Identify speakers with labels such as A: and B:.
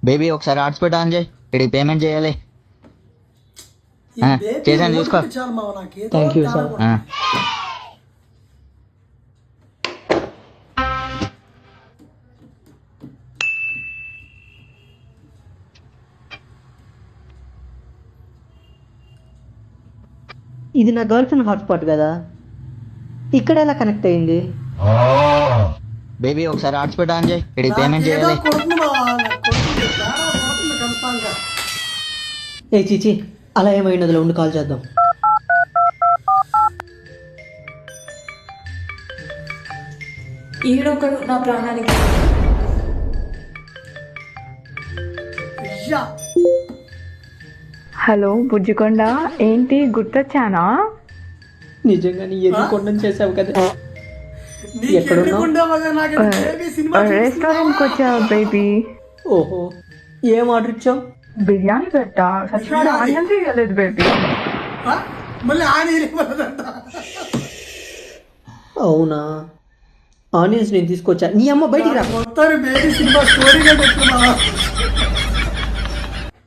A: Baby ఒకసారి hotspot on చేయి, ఇక్కడికి పేమెంట్ చేయాలి.
B: ఈ baby
A: చేశాను చూసుకో.
B: ఓపిక చాలు మావ నాకు. ఏదో
C: Thank you, sir.
B: తేడా
C: ఇది నా గర్ల్ ఫ్రెండ్ హాట్స్పాట్ కదా, ఇక్కడ ఎలా కనెక్ట్ అయింది?
A: బేబీ ఒకసారి హాట్స్పాట్ ఆన్ చేయి, ఇక్కడికి పేమెంట్
B: నాకేదో
A: చేయాలి.
B: కొడుతుంది మావ, నాకు కొడుతుంది. తేడా కొడుతుంది కన్ఫామ్గా.
C: ఏ చీచి, అలా ఏమైనదిలో ఉండి కాల్ చేద్దాం.
D: ఈడొకడు నా ప్రాణానికి.
B: అయ్యా,
E: హలో బుజ్జికొండ, ఏంటి గుర్తొచ్చానా?
C: నిజంగా నీ ఎదురు కొండం చేసావు కదా.
B: నీకు
C: ఎక్కడున్నావు?
B: ఎన్నికుండేవో నాకు baby సినిమా
E: రెస్టారెంట్కి వచ్చావు బేబీ.
C: ఓహో, ఏం ఆర్డర్ ఇచ్చావు?
E: బిర్యానీ పెట్టా, సచ్చినాడు ఆనియన్స్ వేయలేదు బేబీ.
B: ఆ? మళ్ళీ ఆయన వెళ్ళిపోతుందంట.
C: అవునా, ఆనియన్స్ నేను తీసుకొచ్చా. నీ అమ్మ బయటికి రా.
B: మొత్తం బేబీ సినిమా స్టోరీగా పెట్టుకున్నావా?